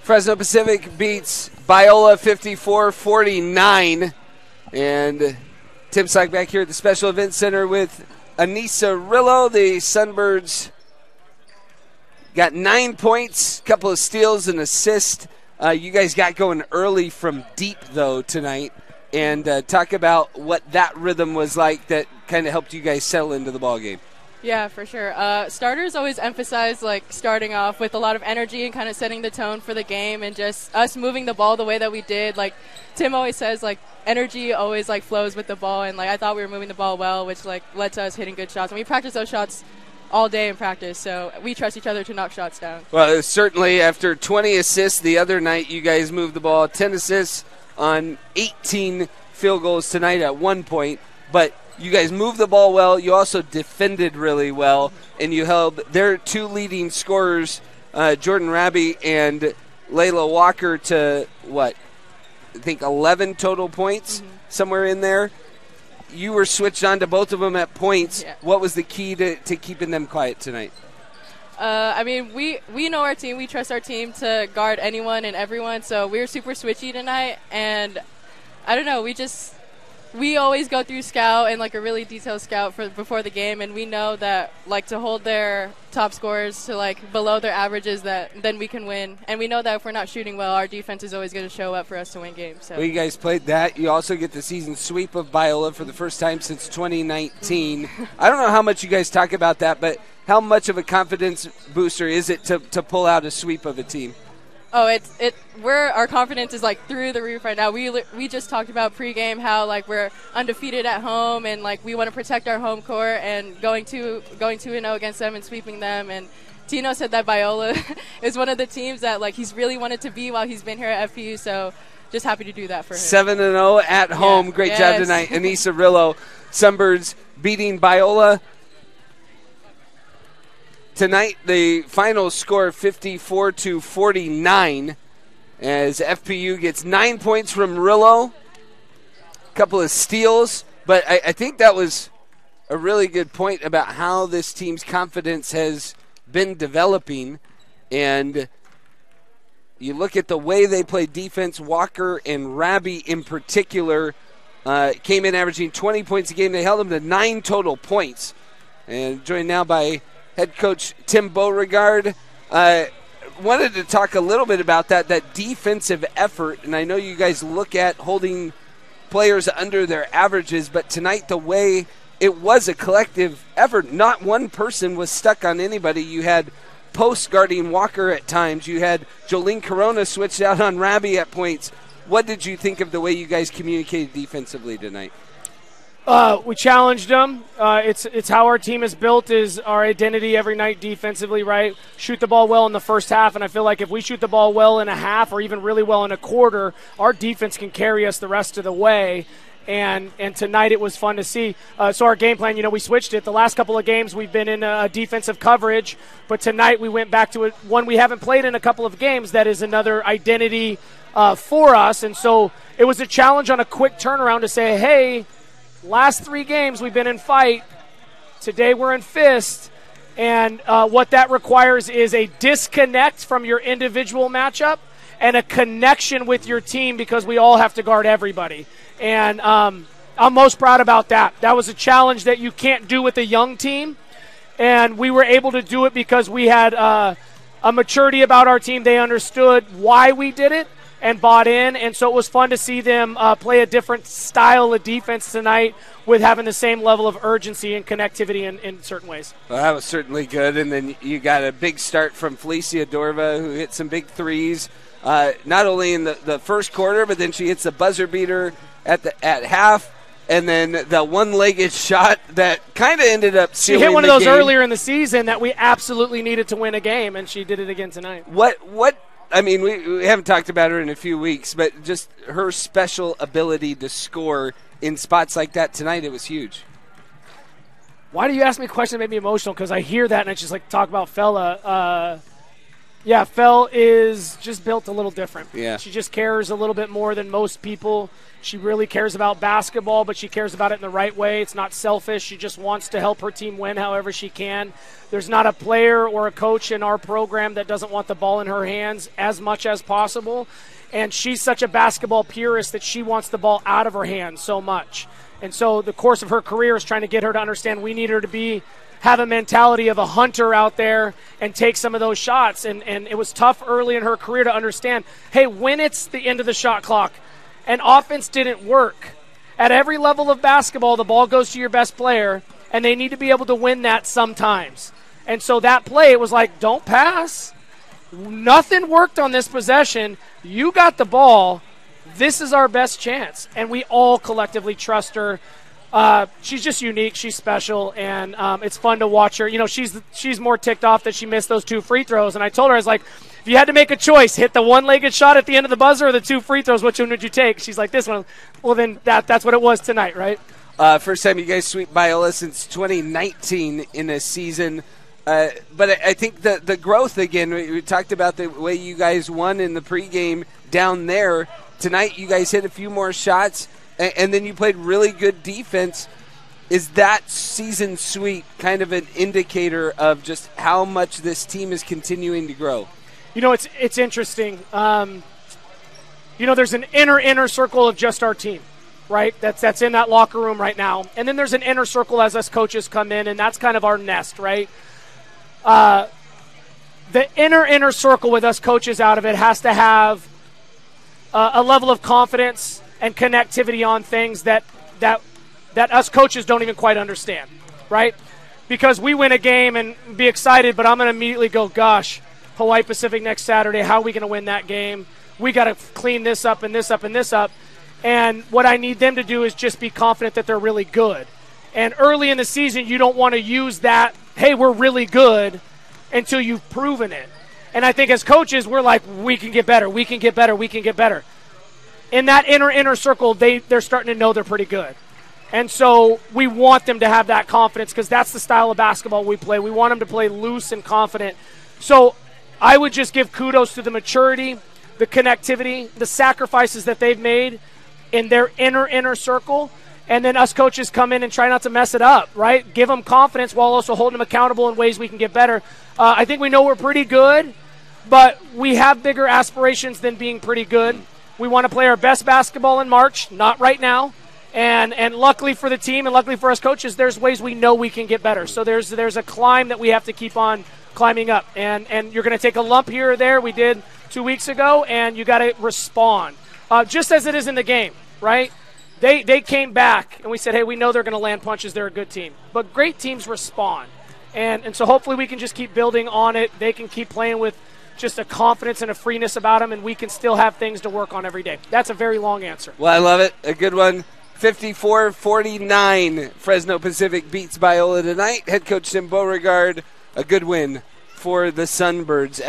Fresno Pacific beats Biola 54-49. And Tim Sock back here at the Special Events Center with Anissa Rillo. The Sunbirds got 9 points, a couple of steals and assists. You guys got going early from deep, though, tonight. And talk about what that rhythm was like that kind of helped you guys settle into the ballgame. Yeah, for sure. Starters always emphasize starting off with a lot of energy and kind of setting the tone for the game, and just us moving the ball the way that we did. Like Tim always says, energy always flows with the ball, and I thought we were moving the ball well, which led to us hitting good shots. And we practice those shots all day in practice, so we trust each other to knock shots down. Well, certainly after 20 assists the other night, you guys moved the ball 10 assists on 18 field goals tonight at 1 point, but you guys moved the ball well. You also defended really well, and you held their two leading scorers, Jordan Raby and Layla Walker, to I think 11 total points, somewhere in there. You were switched on to both of them at points. Yeah. What was the key to keeping them quiet tonight? We know our team. We trust our team to guard anyone and everyone, so we were super switchy tonight, and I don't know, we always go through scout and a really detailed scout before the game, and we know that to hold their top scorers to below their averages, that then we can win. And we know that if we're not shooting well, our defense is always going to show up for us to win games. So. Well, you guys played that. You also get the season sweep of Biola for the first time since 2019. I don't know how much you guys talk about that, but how much of a confidence booster is it to pull out a sweep of a team? Oh, our confidence is through the roof right now. We just talked about pregame how we're undefeated at home, and we want to protect our home court, and going 2-0 against them and sweeping them. And Tino said that Biola is one of the teams that he's really wanted to be while he's been here at FPU. So just happy to do that for him. 7-0 at home. Yeah. Great job tonight, Anissa Rillo. Sunbirds beating Biola. Tonight, the final score 54-49 as FPU gets 9 points from Rillo, a couple of steals. But I think that was a really good point about how this team's confidence has been developing. And you look at the way they play defense, Walker and Raby in particular came in averaging 20 points a game. They held them to 9 total points. And joined now by head coach Tim Beauregard. Wanted to talk a little bit about that defensive effort, and I know you guys look at holding players under their averages, but tonight the way it was a collective effort, not one person was stuck on anybody. You had post guarding Walker at times. You had Jolene Corona switched out on Raby at points. What did you think of the way you guys communicated defensively tonight? We challenged them. It's how our team is built, is our identity every night defensively, right? Shoot the ball well in the first half, and I feel like if we shoot the ball well in a half or even really well in a quarter, our defense can carry us the rest of the way. And tonight it was fun to see. So our game plan, we switched it. The last couple of games we've been in defensive coverage, but tonight we went back to one we haven't played in a couple of games that is another identity for us. And so it was a challenge on a quick turnaround to say, hey, last 3 games we've been in fight. Today we're in fist. And what that requires is a disconnect from your individual matchup and a connection with your team, because we all have to guard everybody. And I'm most proud about that. That was a challenge that you can't do with a young team. And we were able to do it because we had a maturity about our team. They understood why we did it and bought in, and so it was fun to see them play a different style of defense tonight with having the same level of urgency and connectivity in certain ways. Well, that was certainly good, and then you got a big start from Felicia Dorva, who hit some big threes, not only in the first quarter, but then she hits the buzzer beater at half, and then the one-legged shot that kind of ended up sealing the game. She hit one of those earlier in the season that we absolutely needed to win a game, and she did it again tonight. We haven't talked about her in a few weeks, but just her special ability to score in spots like that tonight, it was huge. Why do you ask me a question that made me emotional? Because I hear that and I just talk about Fella. Yeah, Fell is just built a little different. Yeah. She just cares a little bit more than most people. She really cares about basketball, but she cares about it in the right way. It's not selfish. She just wants to help her team win however she can. There's not a player or a coach in our program that doesn't want the ball in her hands as much as possible. And she's such a basketball purist that she wants the ball out of her hands so much. And so the course of her career is trying to get her to understand we need her to have a mentality of a hunter out there and take some of those shots. And it was tough early in her career to understand, hey, when it's the end of the shot clock and offense didn't work, at every level of basketball, the ball goes to your best player, and they need to be able to win that sometimes. And so that play, it was like, don't pass. Nothing worked on this possession. You got the ball. This is our best chance. And we all collectively trust her. She's just unique. She's special, and it's fun to watch her. You know, she's more ticked off that she missed those 2 free throws. And I told her, I was like, if you had to make a choice, hit the one-legged shot at the end of the buzzer or the 2 free throws, which one would you take? She's like, this one. Well, then that's what it was tonight, right? First time you guys sweep Biola since 2019 in a season. But I think the growth, again, we talked about the way you guys won in the pregame down there. Tonight you guys hit a few more shots, and then you played really good defense. Is that season sweep kind of an indicator of just how much this team is continuing to grow? You know, it's interesting. You know, there's an inner circle of just our team, right? That's in that locker room right now. And then there's an inner circle as us coaches come in, and that's kind of our nest, right? The inner circle with us coaches out of it has to have a level of confidence and connectivity on things that us coaches don't even quite understand, right? Because we win a game and be excited, but I'm going to immediately go, gosh, Hawaii Pacific next Saturday, how are we going to win that game? We got to clean this up and this up and this up. And what I need them to do is just be confident that they're really good. And early in the season, you don't want to use that, hey, we're really good, until you've proven it. And I think as coaches, we're like, we can get better, we can get better, we can get better. In that inner circle, they're starting to know they're pretty good. And so we want them to have that confidence because that's the style of basketball we play. We want them to play loose and confident. So I would just give kudos to the maturity, the connectivity, the sacrifices that they've made in their inner circle. And then us coaches come in and try not to mess it up, right? Give them confidence while also holding them accountable in ways we can get better. I think we know we're pretty good, but we have bigger aspirations than being pretty good. We want to play our best basketball in March, not right now. And luckily for the team and luckily for us coaches, there's ways we know we can get better. So there's a climb that we have to keep on climbing up. And you're going to take a lump here or there. We did 2 weeks ago, and you got to respond. Just as it is in the game, right? They came back, and we said, hey, we know they're going to land punches. They're a good team. But great teams respond. And so hopefully we can just keep building on it. They can keep playing with just a confidence and a freeness about them, and we can still have things to work on every day. That's a very long answer. Well, I love it. A good one. 54-49. Fresno Pacific beats Biola tonight. Head coach Tim Beauregard, a good win for the Sunbirds.